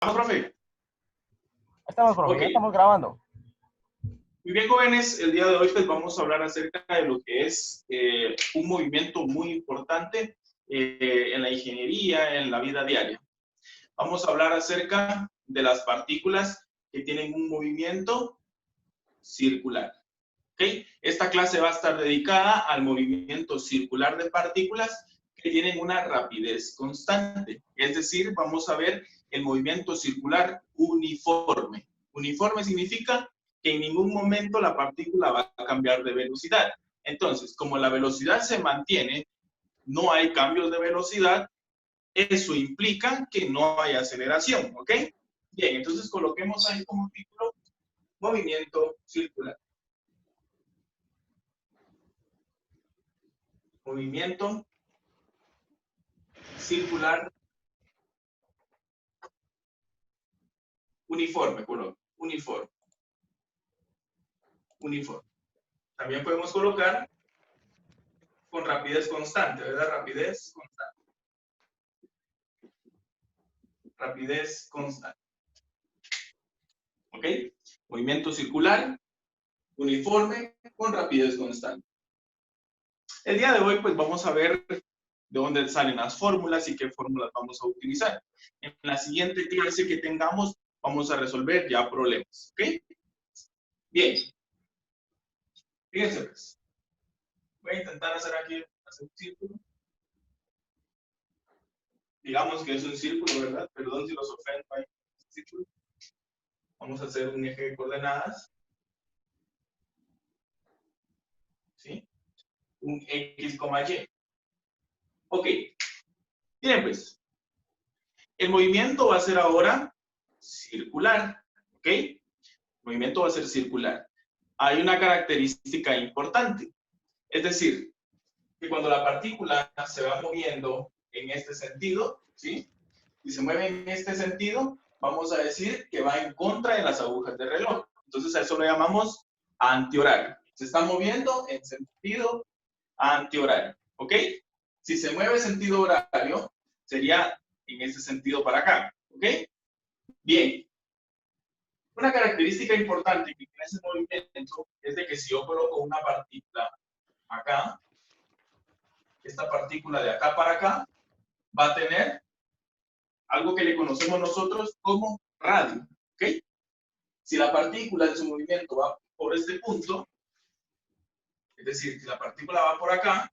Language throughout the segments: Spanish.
Profe. Estamos, profe, Ok. ya estamos grabando. Muy bien, jóvenes, el día de hoy pues vamos a hablar acerca de lo que es un movimiento muy importante en la ingeniería, en la vida diaria. Vamos a hablar acerca de las partículas que tienen un movimiento circular. ¿Okay? Esta clase va a estar dedicada al movimiento circular de partículas que tienen una rapidez constante. Es decir, vamos a ver el movimiento circular uniforme. Uniforme significa que en ningún momento la partícula va a cambiar de velocidad. Entonces, como la velocidad se mantiene, no hay cambios de velocidad, eso implica que no hay aceleración, ¿ok? Bien, entonces coloquemos ahí como título movimiento circular. Movimiento circular uniforme, uniforme. Uniforme. También podemos colocar con rapidez constante, ¿verdad? Rapidez constante. Rapidez constante. ¿Ok? Movimiento circular, uniforme, con rapidez constante. El día de hoy, pues vamos a ver de dónde salen las fórmulas y qué fórmulas vamos a utilizar. En la siguiente clase que tengamos, vamos a resolver ya problemas. ¿Ok? Bien. Fíjense, pues. Voy a intentar hacer aquí un círculo. Digamos que es un círculo, ¿verdad? Perdón si los ofendo ahí. Círculo. Vamos a hacer un eje de coordenadas. ¿Sí? Un X, Y. Ok. Bien, pues. El movimiento va a ser ahora circular. ¿Ok? El movimiento va a ser circular. Hay una característica importante. Es decir, que cuando la partícula se va moviendo en este sentido, ¿sí? Y se mueve en este sentido, vamos a decir que va en contra de las agujas del reloj. Entonces a eso lo llamamos antihorario. Se está moviendo en sentido antihorario, ¿ok? Si se mueve en sentido horario, sería en ese sentido para acá, ¿ok? Bien. Una característica importante que tiene ese movimiento es de que si yo coloco una partícula acá, esta partícula de acá para acá va a tener algo que le conocemos nosotros como radio, ¿ok? Si la partícula en su movimiento va por este punto, es decir, si la partícula va por acá,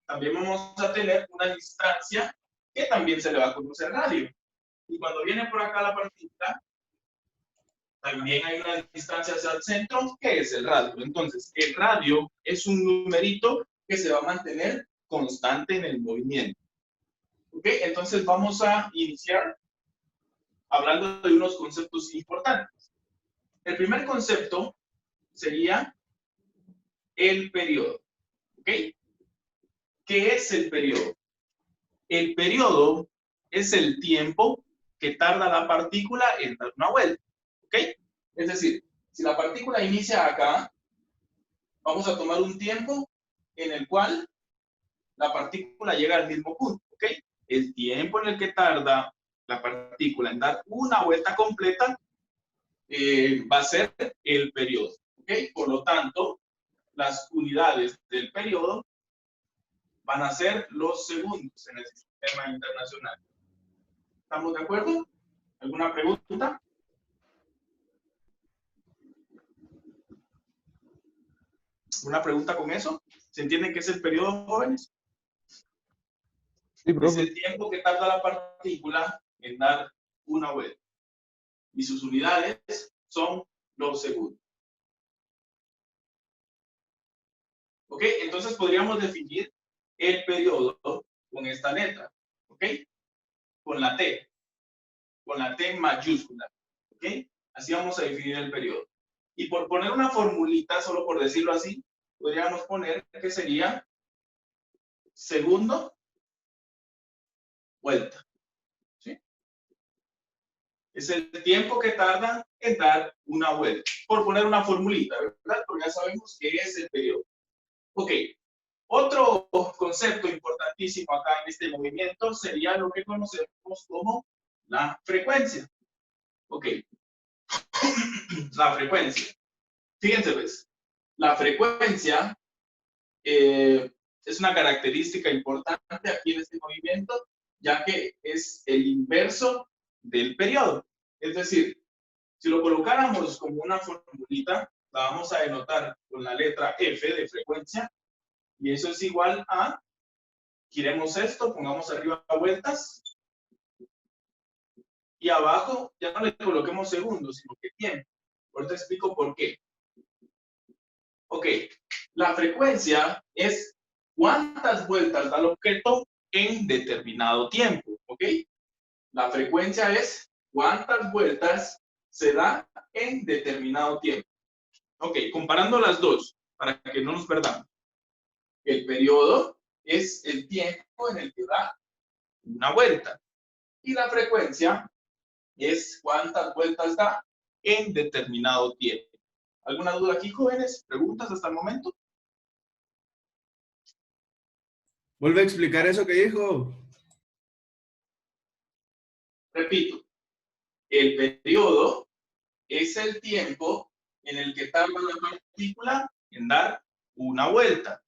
también vamos a tener una distancia que también se le va a conocer radio. Y cuando viene por acá la partícula, también hay una distancia hacia el centro, que es el radio. Entonces, el radio es un numerito que se va a mantener constante en el movimiento. ¿Ok? Entonces, vamos a iniciar hablando de unos conceptos importantes. El primer concepto sería el periodo. ¿Ok? ¿Qué es el periodo? El periodo es el tiempo que tarda la partícula en dar una vuelta. ¿Ok? Es decir, si la partícula inicia acá, vamos a tomar un tiempo en el cual la partícula llega al mismo punto. ¿Ok? El tiempo en el que tarda la partícula en dar una vuelta completa va a ser el periodo. ¿Ok? Por lo tanto, las unidades del periodo van a ser los segundos en el sistema internacional. ¿Estamos de acuerdo? ¿Alguna pregunta? ¿Una pregunta con eso? ¿Se entiende qué es el periodo, jóvenes? Sí, Es profe. el tiempo que tarda la partícula en dar una vuelta. Y sus unidades son los segundos. ¿Ok? Entonces podríamos definir el periodo con esta letra. ¿Ok? Con la T. Con la T mayúscula. ¿Ok? Así vamos a definir el periodo. Y por poner una formulita, solo por decirlo así, podríamos poner que sería segundo vuelta. ¿Sí? Es el tiempo que tarda en dar una vuelta. Por poner una formulita, ¿verdad? Porque ya sabemos qué es el periodo. Ok. Otro concepto importantísimo acá en este movimiento sería lo que conocemos como la frecuencia. Ok. La frecuencia. Fíjense, pues, la frecuencia es una característica importante aquí en este movimiento, ya que es el inverso del periodo. Es decir, si lo colocáramos como una formulita, la vamos a denotar con la letra F de frecuencia, y eso es igual a, giremos esto, pongamos arriba vueltas, y abajo ya no le coloquemos segundos, sino que tiempo. Ahorita explico por qué. Ok, la frecuencia es cuántas vueltas da el objeto en determinado tiempo, ¿ok? La frecuencia es cuántas vueltas se da en determinado tiempo. Ok, comparando las dos, para que no nos perdamos. El periodo es el tiempo en el que da una vuelta. Y la frecuencia es cuántas vueltas da en determinado tiempo. ¿Alguna duda aquí, jóvenes? ¿Preguntas hasta el momento? Vuelve a explicar eso que dijo. Repito, el periodo es el tiempo en el que tarda la partícula en dar una vuelta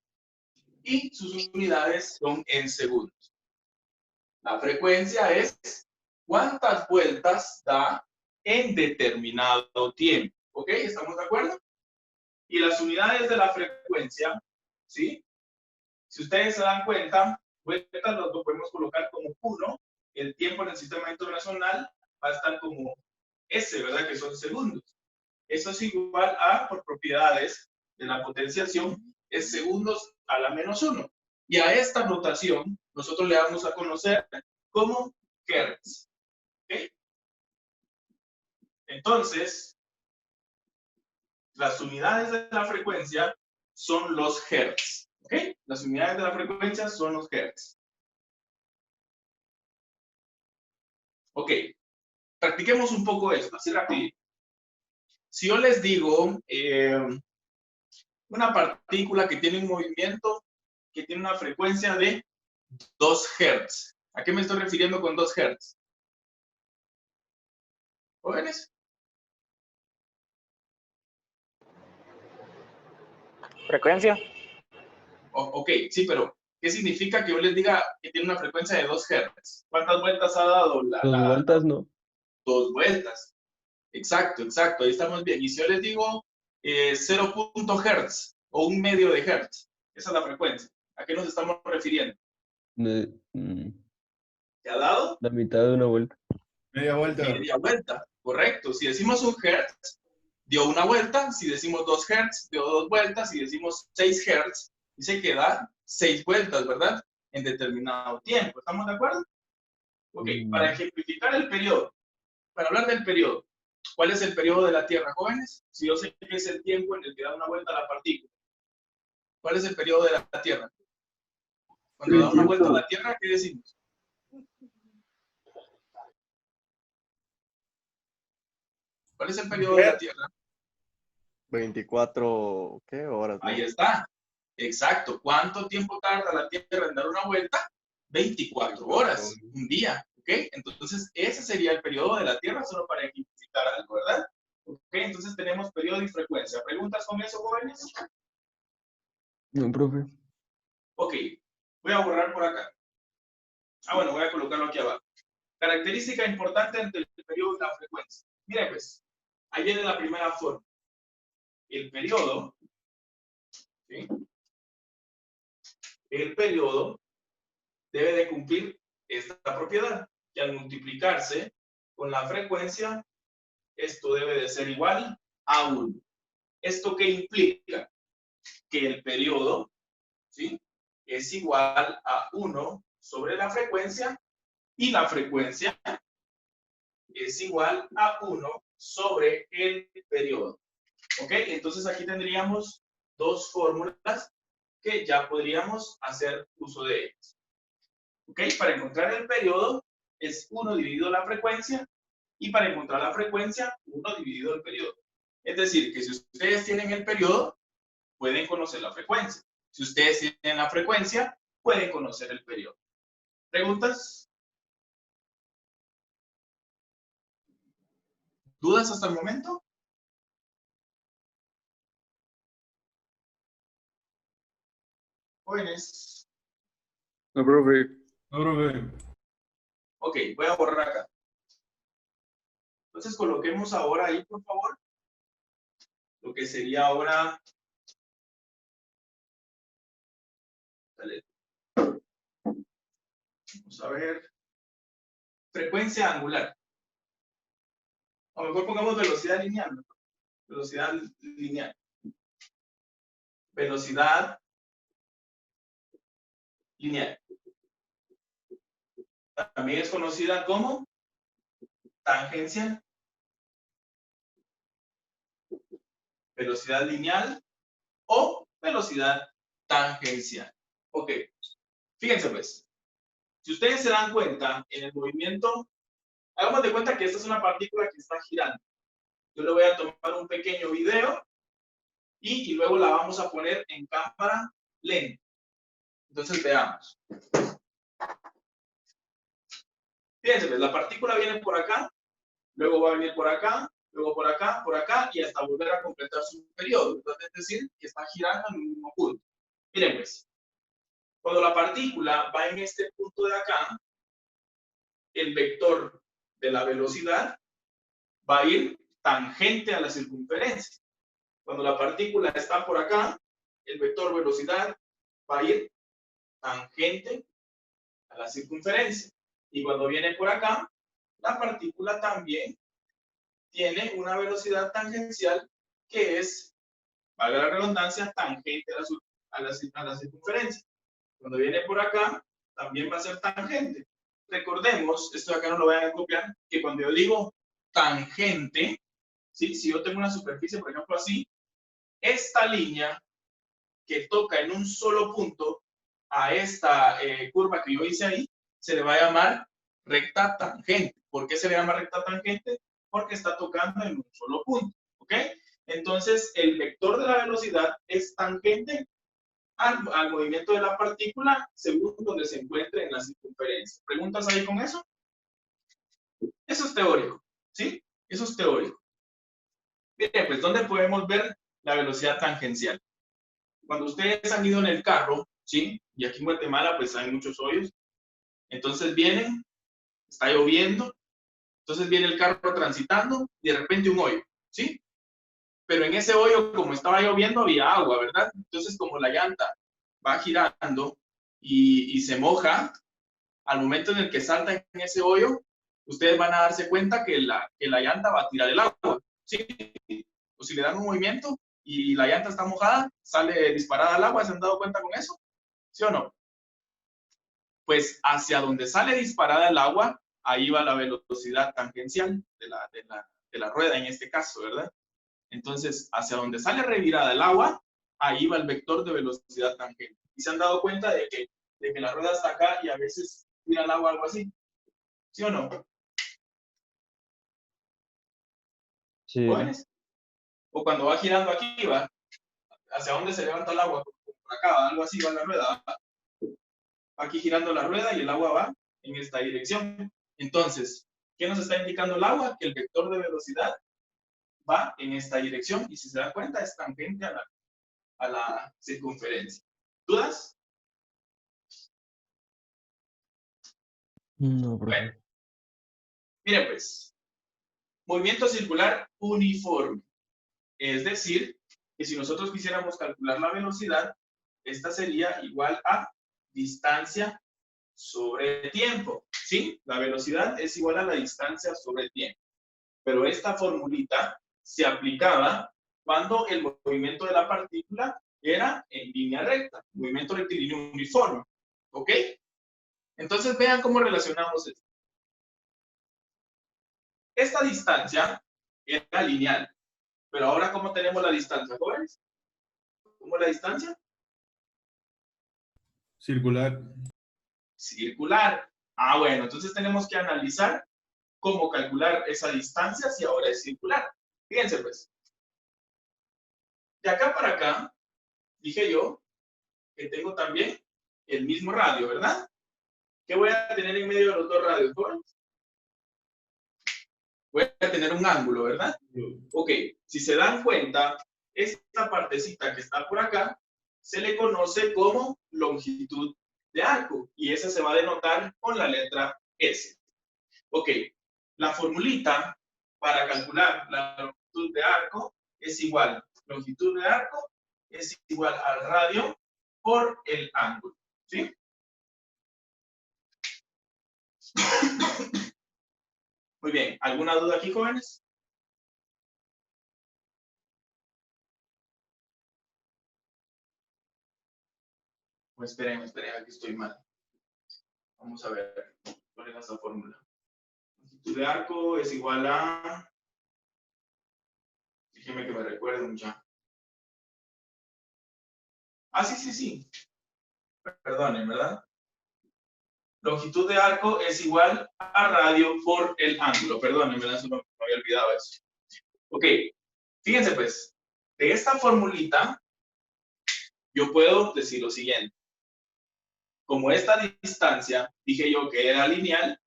y sus unidades son en segundos. La frecuencia es cuántas vueltas da en determinado tiempo. ¿Ok? ¿Estamos de acuerdo? Y las unidades de la frecuencia, ¿sí? Si ustedes se dan cuenta, vueltas lo podemos colocar como 1. El tiempo en el sistema internacional va a estar como S, ¿verdad? Que son segundos. Eso es igual a, por propiedades de la potenciación, es segundos a la menos 1. Y a esta notación nosotros le vamos a conocer como hertz. ¿Ok? Entonces, las unidades de la frecuencia son los hertz. ¿Ok? Las unidades de la frecuencia son los hertz. Ok. Practiquemos un poco esto, así rápido. Si yo les digo una partícula que tiene un movimiento que tiene una frecuencia de 2 Hz. ¿A qué me estoy refiriendo con 2 Hz? ¿Jóvenes? Frecuencia. Ok, sí, pero ¿qué significa que yo les diga que tiene una frecuencia de 2 Hz? ¿Cuántas vueltas ha dado Dos vueltas, no. 2 vueltas. Exacto, exacto, ahí estamos bien. Y si yo les digo 0. Hz o 1/2 de Hz, esa es la frecuencia. ¿A qué nos estamos refiriendo? ¿Te ha dado? La mitad de una vuelta. Media vuelta. Media vuelta, correcto. Si decimos 1 Hz, dio una vuelta. Si decimos 2 Hz, dio 2 vueltas. Si decimos 6 Hz, dice que da 6 vueltas, ¿verdad? En determinado tiempo. ¿Estamos de acuerdo? Ok, para ejemplificar el periodo, para hablar del periodo, ¿cuál es el periodo de la Tierra, jóvenes? Si yo sé que es el tiempo en el que da una vuelta a la partícula. ¿Cuál es el periodo de la Tierra? Cuando da una vuelta a la Tierra, ¿qué decimos? ¿Cuál es el periodo de la Tierra? 24, ¿qué horas? Ahí ¿No? está. Exacto. ¿Cuánto tiempo tarda la Tierra en dar una vuelta? 24 horas, un día. ¿Ok? Entonces, ese sería el periodo de la Tierra, solo para ejemplificar algo, ¿verdad? ¿Ok? Entonces tenemos periodo y frecuencia. ¿Preguntas con eso, jóvenes? No, profe. Ok. Voy a borrar por acá. Bueno, voy a colocarlo aquí abajo. Característica importante entre el periodo y la frecuencia. Miren, pues, ahí viene la primera forma. El periodo, ¿sí? El periodo debe de cumplir esta propiedad, que al multiplicarse con la frecuencia, esto debe de ser igual a 1. ¿Esto qué implica? Que el periodo, ¿sí?, es igual a 1 sobre la frecuencia y la frecuencia es igual a 1 sobre el periodo. ¿Ok? Entonces aquí tendríamos dos fórmulas que ya podríamos hacer uso de ellas. ¿Ok? Para encontrar el periodo es 1 dividido la frecuencia y para encontrar la frecuencia 1 dividido el periodo. Es decir, que si ustedes tienen el periodo, pueden conocer la frecuencia. Si ustedes tienen la frecuencia, pueden conocer el periodo. ¿Preguntas? ¿Dudas hasta el momento? Jóvenes. No, profe. No, profe. Ok, voy a borrar acá. Entonces coloquemos ahora ahí, por favor, lo que sería ahora. Dale. Vamos a ver. Frecuencia angular. A lo mejor pongamos velocidad lineal, ¿no? Velocidad lineal. Velocidad lineal. También es conocida como tangencial. Velocidad lineal o velocidad tangencial. Ok. Fíjense pues. Si ustedes se dan cuenta, en el movimiento, hagamos de cuenta que esta es una partícula que está girando. Yo le voy a tomar un pequeño video y luego la vamos a poner en cámara lenta. Entonces veamos. Fíjense, pues, la partícula viene por acá, luego va a venir por acá, luego por acá y hasta volver a completar su periodo. Entonces, es decir, que está girando en un mismo punto. Miren pues, cuando la partícula va en este punto de acá, el vector de la velocidad va a ir tangente a la circunferencia. Cuando la partícula está por acá, el vector velocidad va a ir tangente a la circunferencia. Y cuando viene por acá, la partícula también tiene una velocidad tangencial que es, valga la redundancia, tangente a la circunferencia. Cuando viene por acá, también va a ser tangente. Recordemos, esto de acá no lo vayan a copiar, que cuando yo digo tangente, ¿sí? Si yo tengo una superficie, por ejemplo, así, esta línea que toca en un solo punto a esta curva que yo hice ahí, se le va a llamar recta tangente. ¿Por qué se le llama recta tangente? Porque está tocando en un solo punto, ¿ok? Entonces, el vector de la velocidad es tangente al movimiento de la partícula según donde se encuentre en la circunferencia. ¿Preguntas ahí con eso? Eso es teórico, ¿sí? Eso es teórico. Bien, pues, ¿dónde podemos ver la velocidad tangencial? Cuando ustedes han ido en el carro, ¿sí? Y aquí en Guatemala, pues hay muchos hoyos. Entonces vienen, está lloviendo, entonces viene el carro transitando y de repente un hoyo, ¿sí? Pero en ese hoyo, como estaba lloviendo, había agua, ¿verdad? Entonces, como la llanta va girando y se moja, al momento en el que salta en ese hoyo, ustedes van a darse cuenta que la llanta va a tirar el agua, ¿sí? O si le dan un movimiento y la llanta está mojada, sale disparada al agua. ¿Se han dado cuenta con eso? ¿Sí o no? Pues hacia donde sale disparada el agua, ahí va la velocidad tangencial de la rueda en este caso, ¿verdad? Entonces, hacia donde sale revirada el agua, ahí va el vector de velocidad tangente. ¿Y se han dado cuenta de que la rueda está acá y a veces tira el agua algo así? ¿Sí o no? Sí. ¿Jóvenes? O cuando va girando aquí, va, ¿hacia dónde se levanta el agua? Por acá, algo así va la rueda. ¿Va? Aquí girando la rueda y el agua va en esta dirección. Entonces, ¿qué nos está indicando el agua? Que el vector de velocidad va en esta dirección y si se dan cuenta es tangente a la circunferencia. ¿Dudas? No, Bueno, profe. miren pues, movimiento circular uniforme. Es decir, que si nosotros quisiéramos calcular la velocidad, esta sería igual a distancia sobre tiempo, ¿sí? La velocidad es igual a la distancia sobre tiempo. Pero esta formulita se aplicaba cuando el movimiento de la partícula era en línea recta, movimiento rectilíneo uniforme, ¿ok? Entonces vean cómo relacionamos esto. Esta distancia era lineal, pero ahora ¿cómo tenemos la distancia, jóvenes? ¿Cómo es la distancia? Circular. Circular. Ah, bueno, entonces tenemos que analizar cómo calcular esa distancia si ahora es circular. Fíjense pues. De acá para acá, dije yo que tengo también el mismo radio, ¿verdad? ¿Qué voy a tener en medio de los dos radios, jóvenes? Voy a tener un ángulo, ¿verdad? Ok, si se dan cuenta, esta partecita que está por acá se le conoce como longitud de arco y esa se va a denotar con la letra S. Ok, la formulita para calcular la longitud de arco es igual, longitud de arco es igual al radio por el ángulo, ¿sí? Muy bien, ¿alguna duda aquí, jóvenes? Pues esperen, aquí estoy mal. Vamos a ver cuál es esa fórmula. Longitud de arco es igual a... Déjenme que me recuerden ya. Ah, sí. Perdonen, ¿verdad? Longitud de arco es igual a radio por el ángulo. Perdonen, ¿verdad? Eso me había olvidado eso. Ok, fíjense pues, de esta formulita yo puedo decir lo siguiente. Como esta distancia, dije yo que era lineal,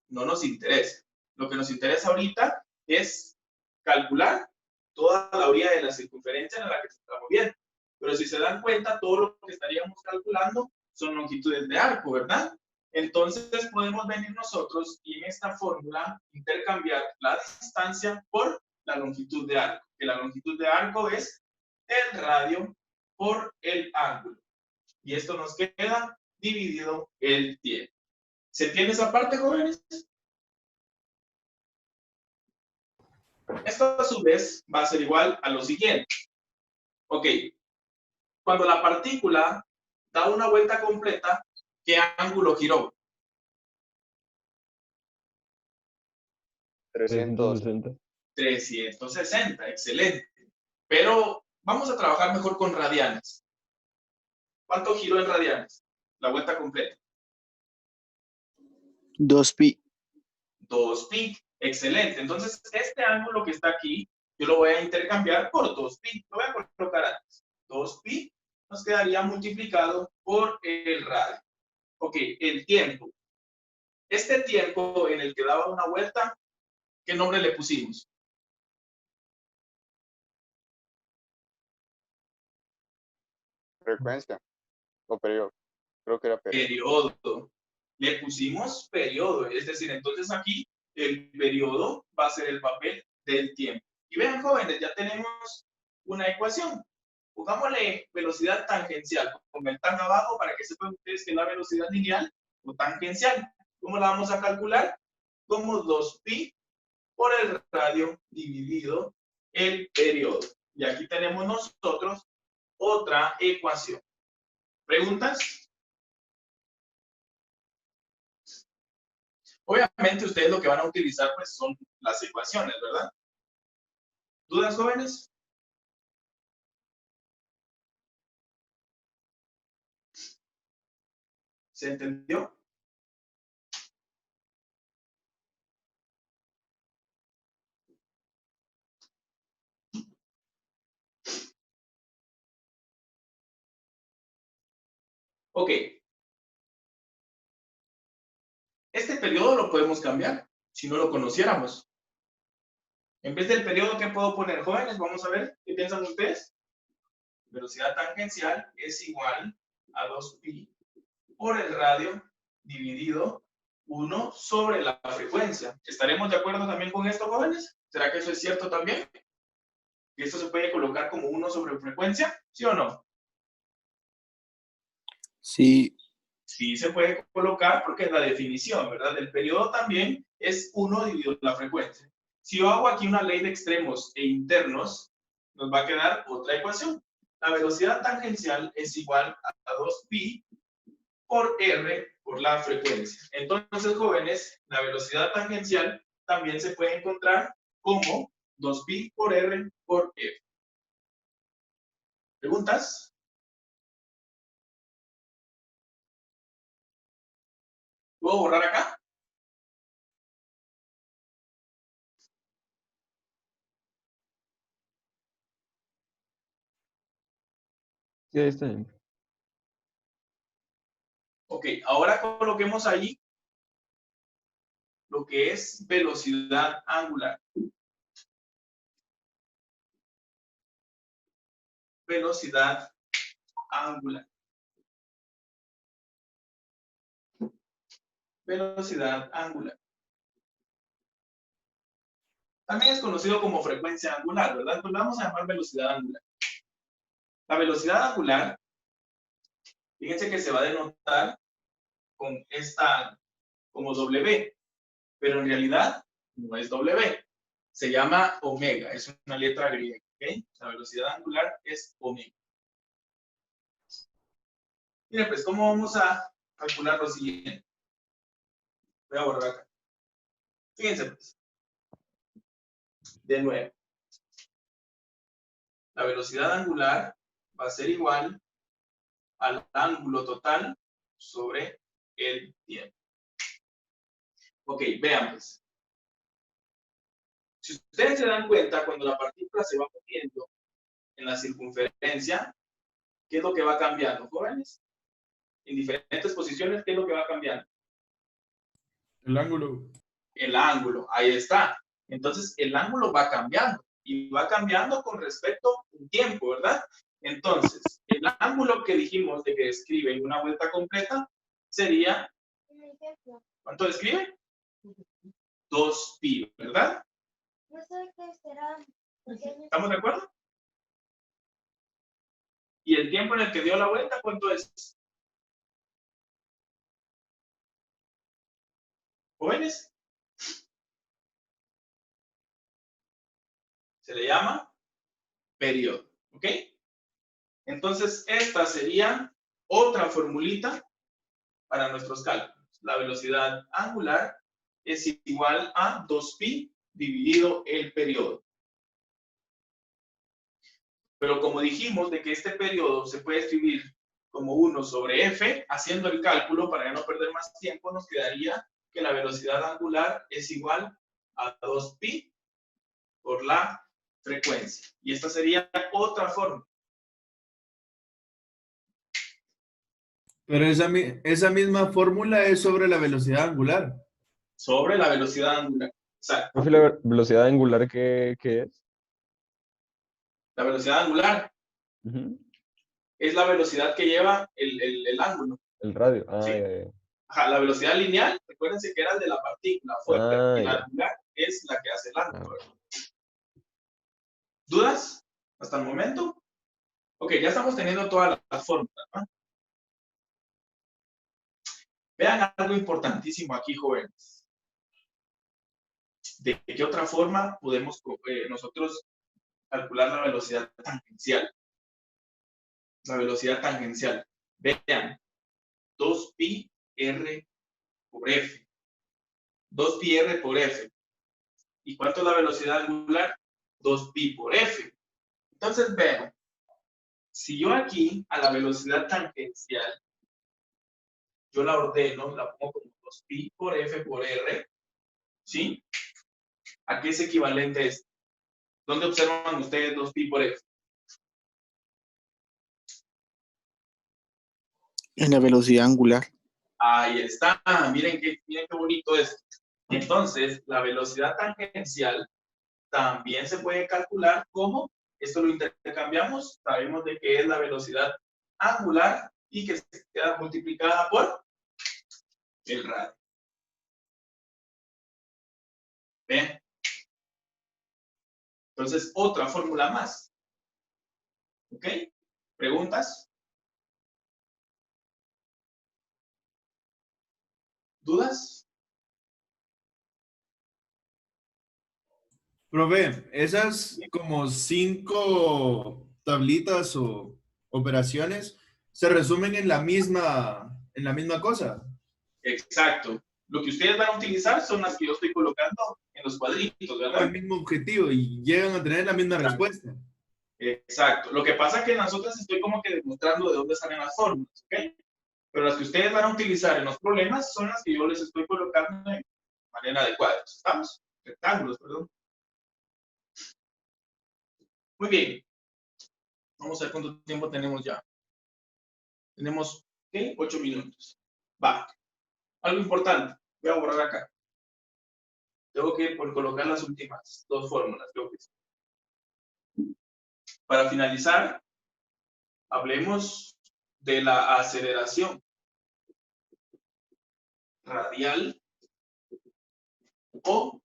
no nos interesa. Lo que nos interesa ahorita es calcular toda la orilla de la circunferencia en la que se está moviendo. Pero si se dan cuenta, todo lo que estaríamos calculando son longitudes de arco, ¿verdad? Entonces podemos venir nosotros y en esta fórmula intercambiar la distancia por la longitud de arco. Que la longitud de arco es el radio por el ángulo. Y esto nos queda dividido el tiempo. ¿Se entiende esa parte, jóvenes? Esto a su vez va a ser igual a lo siguiente. Ok, cuando la partícula da una vuelta completa, ¿qué ángulo giró? 360. 360, excelente. Pero vamos a trabajar mejor con radianes. ¿Cuánto giró en radianes? La vuelta completa. 2pi. 2pi, excelente. Entonces, este ángulo que está aquí, yo lo voy a intercambiar por 2pi. Lo voy a colocar antes. 2pi nos quedaría multiplicado por el radio. Ok, el tiempo. Este tiempo en el que daba una vuelta, ¿qué nombre le pusimos? Frecuencia o periodo. Creo que era periodo. Periodo. Le pusimos periodo, es decir, entonces aquí el periodo va a ser el papel del tiempo. Y vean, jóvenes, ya tenemos una ecuación. Pongámosle velocidad tangencial con el tan abajo para que sepan ustedes que es la velocidad lineal o tangencial. ¿Cómo la vamos a calcular? Como 2pi por el radio dividido el periodo. Y aquí tenemos nosotros otra ecuación. ¿Preguntas? Obviamente ustedes lo que van a utilizar pues son las ecuaciones, ¿verdad? ¿Dudas, jóvenes? ¿Se entendió? Ok. Este periodo lo podemos cambiar si no lo conociéramos. En vez del periodo, ¿qué puedo poner, jóvenes? Vamos a ver, ¿qué piensan ustedes? Velocidad tangencial es igual a 2pi por el radio dividido 1 sobre la frecuencia. ¿Estaremos de acuerdo también con esto, jóvenes? ¿Será que eso es cierto también? ¿Que esto se puede colocar como 1 sobre frecuencia? ¿Sí o no? Sí. Sí se puede colocar porque es la definición, ¿verdad? El periodo también es 1 dividido la frecuencia. Si yo hago aquí una ley de extremos e internos, nos va a quedar otra ecuación. La velocidad tangencial es igual a 2pi por r por la frecuencia. Entonces, jóvenes, la velocidad tangencial también se puede encontrar como 2pi por r por f. ¿Preguntas? ¿Puedo borrar acá? Sí, ahí está bien. Ok, ahora coloquemos ahí lo que es velocidad angular. Velocidad angular. Velocidad angular. También es conocido como frecuencia angular, ¿verdad? Pues lo vamos a llamar velocidad angular. La velocidad angular, fíjense que se va a denotar con esta, como W, pero en realidad no es W. Se llama omega, es una letra griega, ¿ok? La velocidad angular es omega. Miren, pues, ¿cómo vamos a calcular lo siguiente? Voy a borrar acá. Fíjense, pues. De nuevo. La velocidad angular va a ser igual al ángulo total sobre el tiempo. Ok, vean, pues. Si ustedes se dan cuenta, cuando la partícula se va moviendo en la circunferencia, ¿qué es lo que va cambiando, jóvenes? En diferentes posiciones, ¿qué es lo que va cambiando? El ángulo. El ángulo, ahí está. Entonces, el ángulo va cambiando y va cambiando con respecto a un tiempo, ¿verdad? Entonces, el ángulo que dijimos de que describe una vuelta completa sería, ¿cuánto describe? 2pi, ¿verdad? No sé qué será. ¿Estamos de acuerdo? ¿Y el tiempo en el que dio la vuelta, cuánto es? ¿Jóvenes? Se le llama periodo, ¿ok? Entonces, esta sería otra formulita para nuestros cálculos. La velocidad angular es igual a 2pi dividido el periodo. Pero como dijimos de que este periodo se puede escribir como 1 sobre f, haciendo el cálculo para ya no perder más tiempo, nos quedaría que la velocidad angular es igual a 2pi por la frecuencia. Y esta sería otra forma. Pero esa misma fórmula es sobre la velocidad angular. Sobre la velocidad angular. Exacto. Profe, ¿la velocidad angular qué es? La velocidad angular Ujú. es la velocidad que lleva el ángulo. El radio. ¿Sí? Ya, ya. Ajá, la velocidad lineal, recuérdense que era el de la partícula fuerte. Y la Ya. angular es la que hace el ángulo. Ah, ¿Dudas hasta el momento? Ok, ya estamos teniendo todas las fórmulas, ¿no? Vean algo importantísimo aquí, jóvenes. ¿De qué otra forma podemos nosotros calcular la velocidad tangencial? La velocidad tangencial. Vean, 2pi r por f. 2pi r por f. ¿Y cuánto es la velocidad angular? 2pi por f. Entonces, vean, si yo aquí a la velocidad tangencial, yo la ordeno, la pongo como 2pi por f por r, ¿sí? ¿A qué es equivalente esto? ¿Dónde observan ustedes 2pi por f? En la velocidad angular. Ahí está, miren qué bonito es. Entonces, la velocidad tangencial también se puede calcular como, esto lo intercambiamos, sabemos de que es la velocidad angular y que se queda multiplicada por el radio. ¿Ven? Entonces, otra fórmula más. ¿Ok? ¿Preguntas? ¿Dudas? Profe, esas como 5 tablitas o operaciones se resumen en la misma cosa. Exacto. Lo que ustedes van a utilizar son las que yo estoy colocando en los cuadritos, ¿verdad? El mismo objetivo y llegan a tener la misma respuesta. Exacto. Lo que pasa es que en las otras estoy como que demostrando de dónde salen las fórmulas, ¿ok? Pero las que ustedes van a utilizar en los problemas son las que yo les estoy colocando de manera de cuadros. ¿Estamos? Rectángulos, perdón. Muy bien. Vamos a ver cuánto tiempo tenemos ya. Tenemos, ¿qué? 8 minutos. Va. Algo importante. Voy a borrar acá. Tengo que colocar las últimas dos fórmulas, creo que sí. Para finalizar, hablemos de la aceleración radial o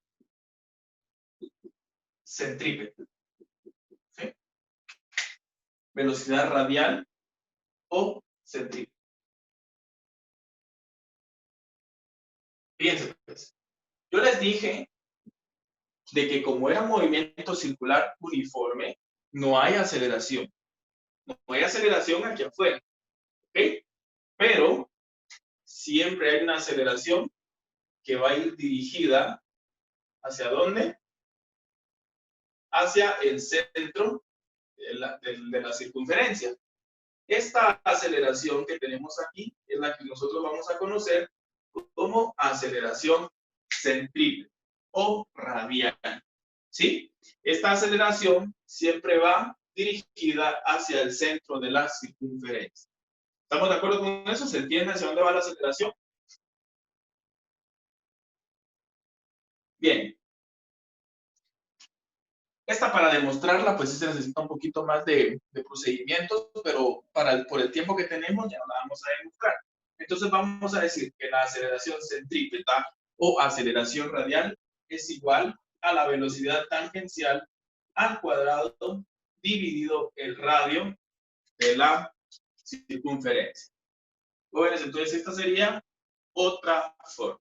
centrípeta. ¿Sí? Velocidad radial o centrípeta. Fíjense, pues. Yo les dije de que como era movimiento circular uniforme, no hay aceleración. No hay aceleración aquí afuera. ¿Ok? Pero siempre hay una aceleración que va a ir dirigida ¿hacia dónde? Hacia el centro de la circunferencia. Esta aceleración que tenemos aquí es la que nosotros vamos a conocer como aceleración centrípeta o radial. ¿Sí? Esta aceleración siempre va dirigida hacia el centro de la circunferencia. ¿Estamos de acuerdo con eso? ¿Se entiende hacia dónde va la aceleración? Bien. Esta para demostrarla, pues sí se necesita un poquito más de procedimientos, pero por el tiempo que tenemos ya no la vamos a demostrar. Entonces vamos a decir que la aceleración centrípeta o aceleración radial es igual a la velocidad tangencial al cuadrado dividido el radio de la circunferencia. Jóvenes, entonces esta sería otra forma.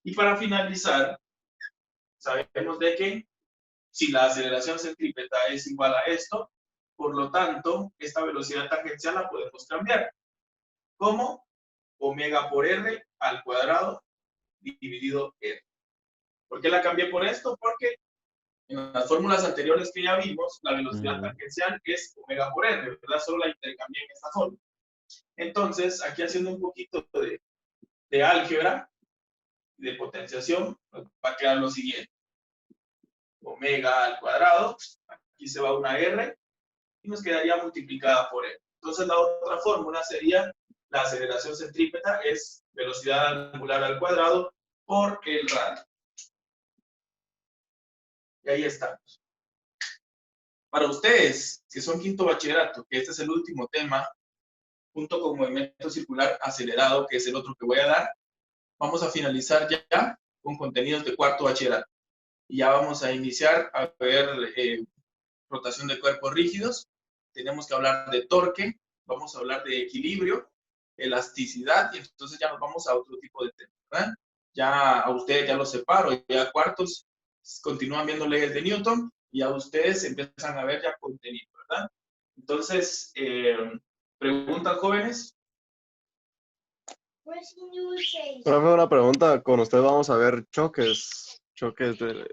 Y para finalizar, sabemos de que si la aceleración centrípeta es igual a esto, por lo tanto, esta velocidad tangencial la podemos cambiar. ¿Cómo? Omega por R al cuadrado dividido R. ¿Por qué la cambié por esto? Porque en las fórmulas anteriores que ya vimos, la velocidad tangencial es omega por R, ¿verdad? Solo la intercambié en esta forma. Entonces, aquí haciendo un poquito de álgebra, de potenciación, va a quedar lo siguiente. Omega al cuadrado, aquí se va una R, y nos quedaría multiplicada por R. Entonces, la otra fórmula sería la aceleración centrípeta es velocidad angular al cuadrado por el radio. Y ahí estamos. Para ustedes, que son quinto bachillerato, que este es el último tema, junto con movimiento circular acelerado, que es el otro que voy a dar, vamos a finalizar ya con contenidos de cuarto bachillerato. Y ya vamos a iniciar a ver rotación de cuerpos rígidos. Tenemos que hablar de torque, vamos a hablar de equilibrio, elasticidad, y entonces ya nos vamos a otro tipo de temas, ¿verdad? Ya a ustedes ya los separo, ya cuartos continúan viendo leyes de Newton, y a ustedes empiezan a ver ya contenido, ¿verdad? Entonces, ¿preguntas, jóvenes? Profe, una pregunta. Con usted vamos a ver choques de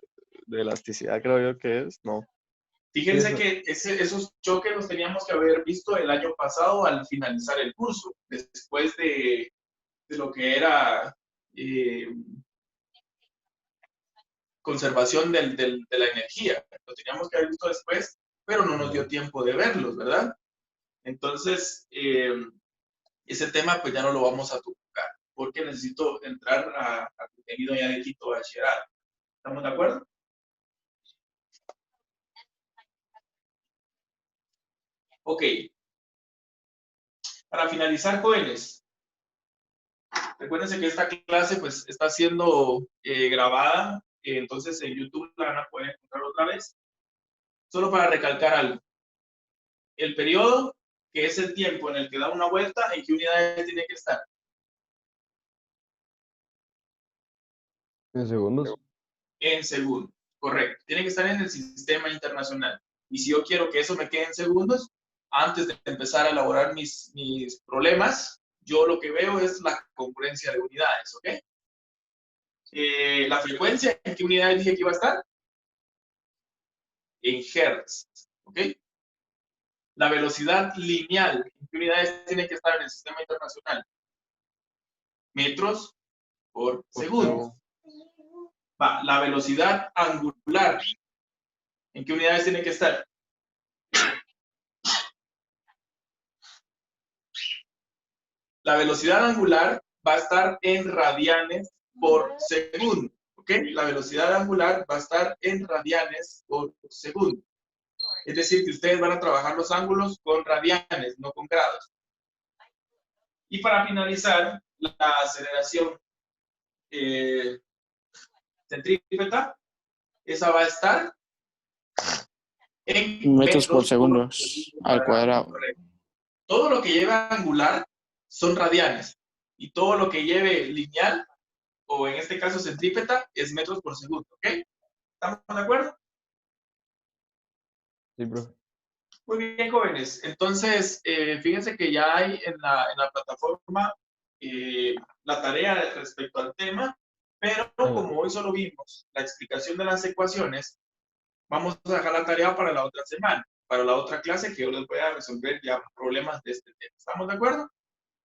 elasticidad, creo yo que es, ¿no? Fíjense que esos choques los teníamos que haber visto el año pasado al finalizar el curso, después de lo que era conservación de la energía. Lo teníamos que haber visto después, pero no nos dio tiempo de verlos, ¿verdad? Entonces, ese tema pues ya no lo vamos a tocar, porque necesito entrar a contenido ya de quinto bachillerato. ¿Estamos de acuerdo? Ok. Para finalizar, jóvenes, recuérdense que esta clase pues está siendo grabada, entonces en YouTube la van a poder encontrar otra vez. Solo para recalcar algo. El periodo, que es el tiempo en el que da una vuelta, ¿en qué unidades tiene que estar? ¿En segundos? En segundos, correcto. Tiene que estar en el sistema internacional. Y si yo quiero que eso me quede en segundos, antes de empezar a elaborar mis problemas, yo lo que veo es la congruencia de unidades, ¿ok? La frecuencia, ¿en qué unidades dije que iba a estar? En hertz, ¿ok? La velocidad lineal, ¿en qué unidades tiene que estar en el sistema internacional? Metros por segundo. Va, la velocidad angular, ¿en qué unidades tiene que estar? La velocidad angular va a estar en radianes por segundo, ¿ok? ¿Ok? La velocidad angular va a estar en radianes por segundo. Es decir, que ustedes van a trabajar los ángulos con radianes, no con grados. Y para finalizar, la aceleración centrípeta, esa va a estar en Metros por segundos al cuadrado. Correcto. Todo lo que lleve angular son radianes. Y todo lo que lleve lineal, o en este caso centrípeta, es metros por segundo. ¿Ok? ¿Estamos de acuerdo? Sí, profe. Muy bien, jóvenes. Entonces, fíjense que ya hay en la plataforma la tarea respecto al tema, pero como hoy solo vimos la explicación de las ecuaciones, vamos a dejar la tarea para la otra semana, para la otra clase que yo les voy a resolver ya problemas de este tema. ¿Estamos de acuerdo?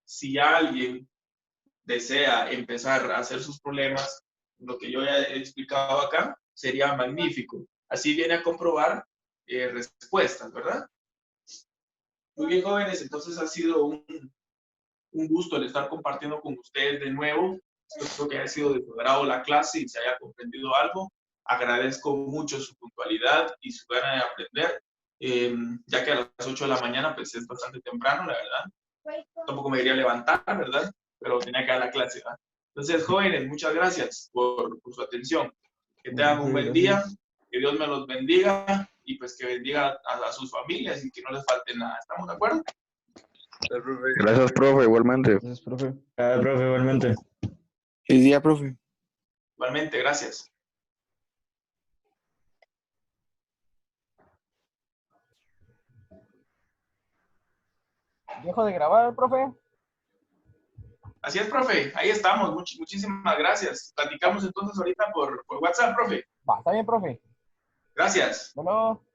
Si alguien desea empezar a hacer sus problemas, lo que yo ya he explicado acá, sería magnífico. Así viene a comprobar respuestas, ¿verdad? Muy bien, jóvenes, entonces ha sido un gusto el estar compartiendo con ustedes de nuevo. Espero que haya sido de su agrado la clase y se haya comprendido algo. Agradezco mucho su puntualidad y su gana de aprender, ya que a las 8 de la mañana pues es bastante temprano, la verdad. Tampoco me quería levantar, ¿verdad? Pero tenía que dar la clase, ¿verdad? Entonces, jóvenes, muchas gracias por su atención. Que tengan un buen día, que Dios me los bendiga y pues que bendiga a sus familias y que no les falte nada. ¿Estamos de acuerdo? Gracias, profe, igualmente. Gracias, profe. Profe, igualmente. Feliz día, profe. Igualmente, gracias. ¿Dejo de grabar, profe? Así es, profe. Ahí estamos. Muchísimas gracias. Platicamos entonces ahorita por WhatsApp, profe. Va, está bien, profe. Gracias. Bueno.